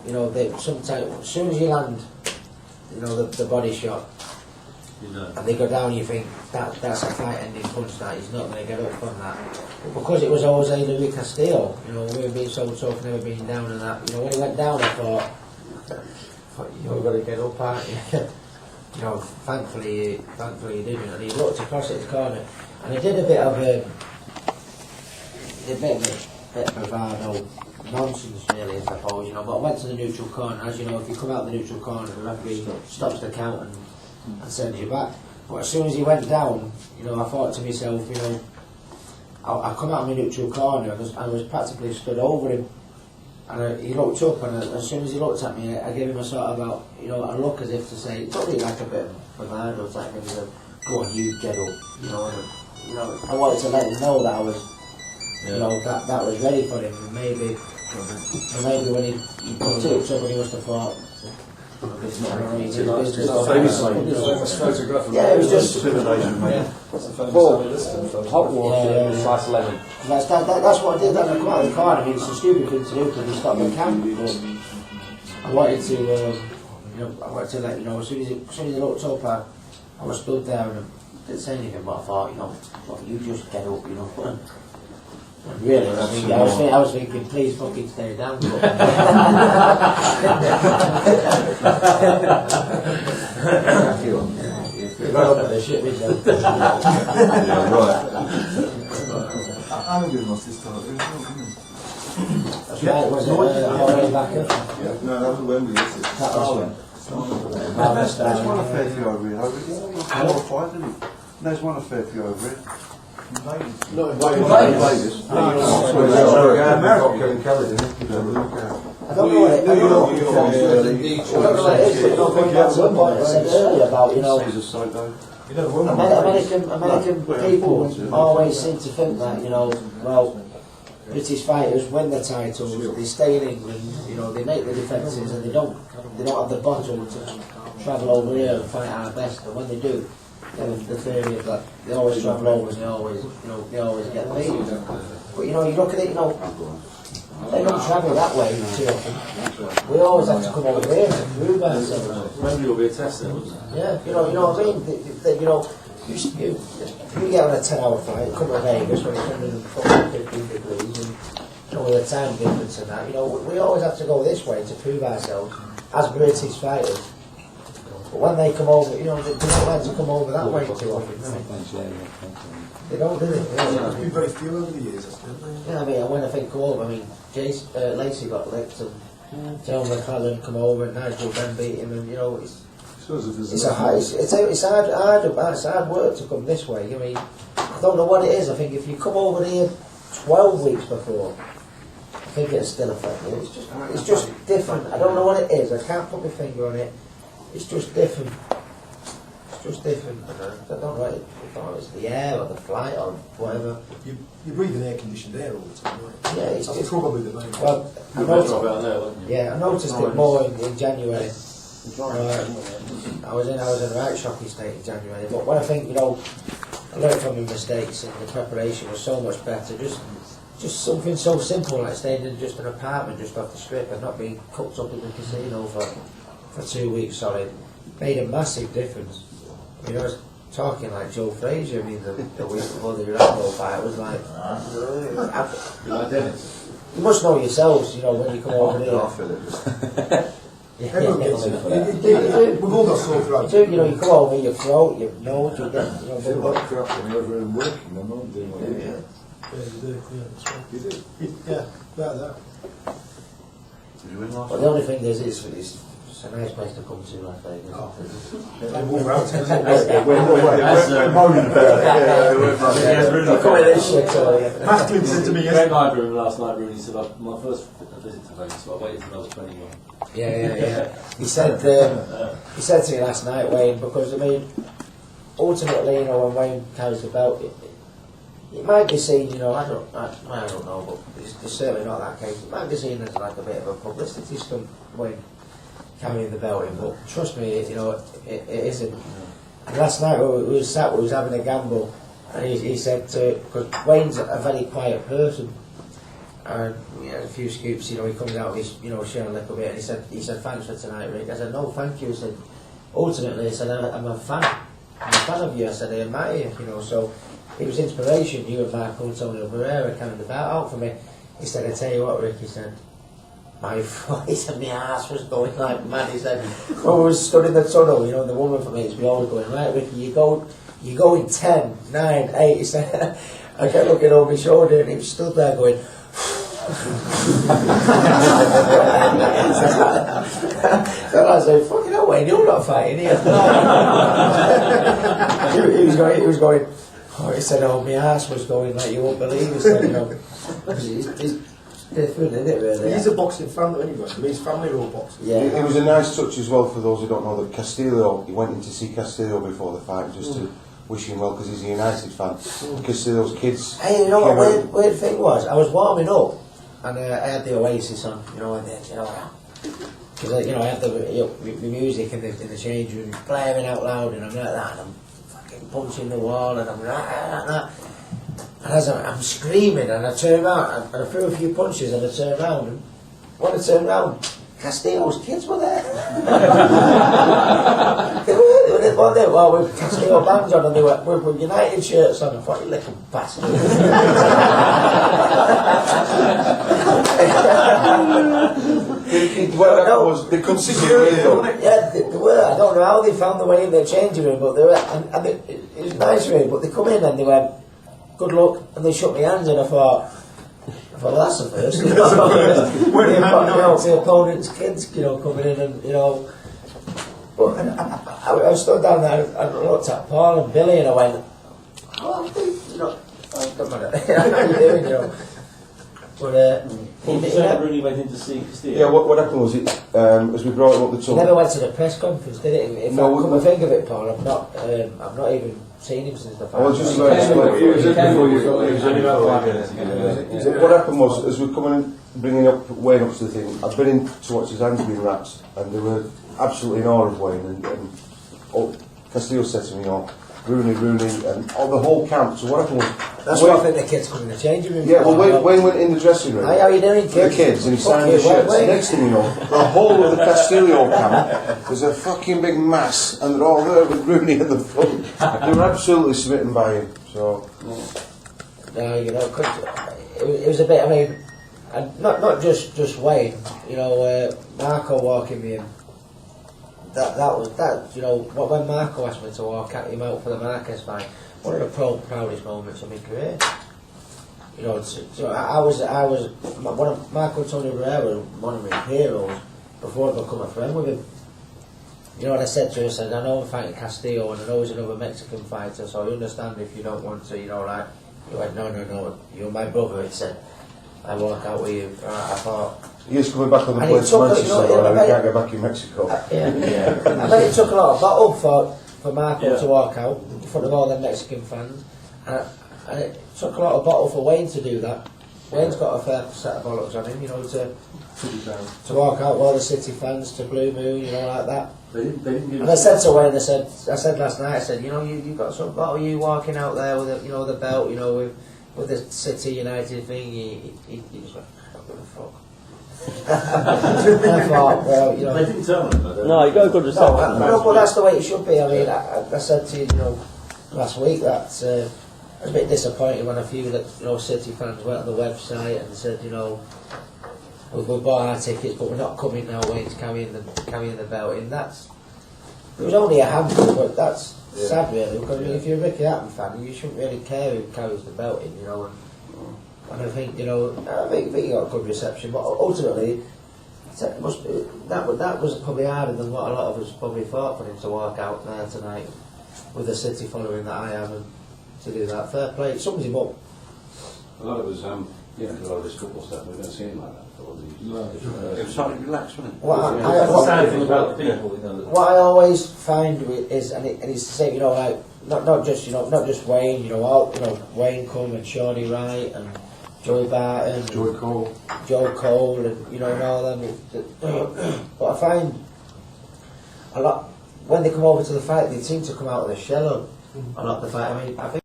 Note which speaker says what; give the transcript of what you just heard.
Speaker 1: you know, sometimes as soon as you land, you know, the body shot,
Speaker 2: You know.
Speaker 1: and they go down, you think that's a fight-ending punch. That he's not going to get up from that. But because it was Jose Luis Castillo, you know, we were being so tough, never being down and that. You know, when he went down, I thought you know, we've got to get up, aren't you? You know, thankfully he didn't, and he looked across at the corner, and he did a bit of bravado nonsense, really, I suppose. You know, but I went to the neutral corner. As you know, if you come out the neutral corner, the referee stops the count and sends you back. But as soon as he went down, you know, I thought to myself, you know, I come out of my neutral corner, and I was practically stood over him. And he looked up, and as soon as he looked at me, I gave him a sort of a, you know, a look as if to say, it's only like a bit of bravado type thing, so, go on, you get up, you know. And, you know, I wanted to let him know that I was, you know, that was ready for him, and maybe when he put it, somebody must have thought, it's not right. Yeah, it was just
Speaker 3: hot water, slice of lemon.
Speaker 1: That's what I did. That I come out of the car. I mean, it's a stupid thing to do because he stopped the camp. But I wanted to, you know, I wanted to let you know. As soon as he looked up, I was stood there and I didn't say anything. But I thought, you know, well, you just get up, you know. And really, I was thinking, please fucking stay down. Right up at the shit with them.
Speaker 4: Yeah, right. I'm going to lost this time.
Speaker 1: That's right, was it Jorge Backer?
Speaker 4: Yeah, no, that was Wembley.
Speaker 1: That was it.
Speaker 4: There's one affair for you over here. There's one affair for you over here. No, in Vegas.
Speaker 1: I don't know what it is. I don't know what it is, but going back to the point I said earlier about, you know, American people always seem to think that, you know, well, British fighters win the titles, they stay in England, you know, they make the defences, and they don't have the bottom to travel over here and fight our best. And when they do, the theory of that they always travel over and they always get beat. But you know, you look at it, you know, they don't travel that way too often. We always have to come over here and prove ourselves.
Speaker 2: Maybe will be a test then, wasn't it?
Speaker 1: Yeah, you know what I mean. You know, you get on a 10-hour flight, come to Vegas when it's 115 degrees, and you know, with the time difference and that. You know, we always have to go this way to prove ourselves as British fighters. But when they come over, you know, they don't like to come over that way too often. They don't do it.
Speaker 5: It's been very few over the years, hasn't it?
Speaker 1: Yeah, I mean, when I think come over, I mean, Lacey got licked, and Joe McClellan come over, and Nigel Ben beat him, and you know, it's hard work to come this way. I mean, I don't know what it is. I think if you come over here 12 weeks before, I think it'll still affect you. It's just different. I don't know what it is. I can't put my finger on it. It's just different. It's just different. I don't know what it's the air or the flight or whatever.
Speaker 5: You're breathing air-conditioned air all the time, right?
Speaker 1: Yeah,
Speaker 5: that's probably the main.
Speaker 1: Well, I noticed it more in January. I was in a right shocking state in January. But when I think, you know, I learned from my mistakes and the preparation was so much better. Just something so simple like staying in just an apartment just off the strip and not being cooked up in the casino for 2 weeks solid made a massive difference. I mean, I was talking like Joe Frazier. I mean, the week before the Rambo fight was like, you must know yourselves, you know, when you come over here.
Speaker 5: Everyone gets it. We've all got sore throats.
Speaker 1: You know, you come over your throat, your nose, you get, you know,
Speaker 4: feel like crap when you're over and working. I'm not doing what you do.
Speaker 5: Yeah, you do. Yeah, that's right.
Speaker 4: You do?
Speaker 5: Yeah, about that.
Speaker 4: Did you win last
Speaker 1: But the only thing is, it's a nice place to come to, Las Vegas.
Speaker 5: Oh. They walk around.
Speaker 4: We're moaning about it.
Speaker 5: Masculine said to me
Speaker 2: Greg and I were last night, Rooney said, my first visit to Vegas, so I waited for another 21.
Speaker 1: Yeah. He said to me last night, Wayne, because I mean, ultimately, you know, when Wayne carries the belt, it might be seen, you know, I don't know, but it's certainly not that case. It might be seen as like a bit of a publicity stunt, Wayne carrying the belt in, but trust me, you know, it isn't. And last night we was having a gamble, and he said, because Wayne's a very quiet person, And we had a few scoops, he comes out, he's, sharing a little bit, and he said, thanks for tonight, Rick. I said, no, thank you. I said, ultimately, I said, I'm a fan. I'm a fan of you. I said, I admire you, so it was inspiration. You and Marco Antonio Barrera kind of the bat out for me. He said, I tell you what, Rick, he said, my ass was going like mad. He said, when we were stood in the tunnel, the woman from me, we always going, right, Ricky, you go in 10, 9, 8. He said, I kept looking over my shoulder and he was stood there going, so I said, fucking hell, Wayne, you're not fighting here. he was going, oh, he said, oh, my ass was going like you won't believe. He said, it's different, isn't it, really?
Speaker 5: He's a boxing fan, anyway. I mean, his family are all boxers.
Speaker 1: Yeah.
Speaker 4: It was a nice touch as well for those who don't know that Castillo, he went in to see Castillo before the fight just to wish him well because he's a United fan. Castillo's kids.
Speaker 1: Hey, you know what weird thing was? I was warming up and I had the Oasis on, and then, because I had the music in the change room blaring out loud and I'm like that and I'm fucking punching the wall and I'm like that. And as I'm screaming and I turn around and I threw a few punches and I turned around and when I turned around, Castillo's kids were there. They were there with Castillo bands on and they were with United shirts on. I thought, you little bastard.
Speaker 4: They considered
Speaker 1: Yeah, they were. I don't know how they found the way in their changing room, but they were. And it was nice really, but they come in and they went, good luck, and they shook my hands and I thought, well, that's the first. The opponent's kids, coming in and, But I stood down there and looked at Paul and Billy and I went, oh, come on, how are you doing, But
Speaker 2: Rooney went in to see Castillo.
Speaker 4: Yeah, what happened was as we brought him up the
Speaker 1: he
Speaker 4: tunnel.
Speaker 1: never went to the press conference, did it? If
Speaker 4: No,
Speaker 1: I come to think of it, Paul, I've not even seen him since the fight.
Speaker 4: I was just about to explain. What happened was, as we're coming in, bringing up Wayne up to the thing, I've been in to watch his hands being wrapped, and they were absolutely in awe of Wayne. And Castillo said to me, Rooney, and the whole camp. So what happened was,
Speaker 1: that's why I think the kids come in the changing room.
Speaker 4: yeah, well, Wayne went in the dressing room.
Speaker 1: Hi, how you doing,
Speaker 4: The kids, and he signed the shirts. Next thing you know, the whole of the Castillo camp was a fucking big mass, and they're all there with Rooney in the front. They were absolutely smitten by him. So,
Speaker 1: no, it was a bit. I mean, and not just Wayne. Marco walking me in. That was when Marco asked me to walk him out for the Marquez fight. One of the proudest moments of my career. So I was one of Marco Antonio Barrera, one of my heroes before I become a friend with him. And I said to him, I said, I know I'm fighting Castillo and I know he's another Mexican fighter, so I understand if you don't want to, He went, no, you're my brother. He said, I walk out with you. I thought.
Speaker 4: he is coming back on the plane to Manchester, and he can't go back in Mexico.
Speaker 1: Yeah. I bet it took a lot of battle for Marco to walk out in front of all the Mexican fans, and it took a lot of battle for Wayne to do that. Wayne's got a fair set of bollocks on him, to walk out with all the City fans to Blue Moon, like that.
Speaker 2: They didn't give
Speaker 1: and I said to Wayne, I said last night, I said, you've got some battle, you walking out there with the belt, with the City United thing. He just went, I don't give a fuck. I thought, well,
Speaker 2: They didn't tell him.
Speaker 3: No, you got a good reception.
Speaker 1: No, but that's the way it should be. I mean, I said to you, last week that I was a bit disappointed when a few City fans went on the website and said, we bought our tickets, but we're not coming now. Wayne's carrying the belt in. It was only a handful, but that's sad really. Because I mean, if you're a Ricky Hatton fan, you shouldn't really care who carries the belt in, And I think, I think he got a good reception, but ultimately, that was probably harder than what a lot of us probably thought for him to walk out there tonight with the City following that I am and to do that. Fair play, it sums him up.
Speaker 6: A lot of us, a lot of this football stuff, we don't see him like that.
Speaker 2: No.
Speaker 6: It was slightly relaxed, wasn't it?
Speaker 1: What I always find is, and it's the same, not just Wayne, Wayne come and Shawnee Wright and Joey Barton,
Speaker 4: Joe Cole,
Speaker 1: and and all them. But I find a lot when they come over to the fight, they seem to come out of the shell a lot of the fight. I mean, I think.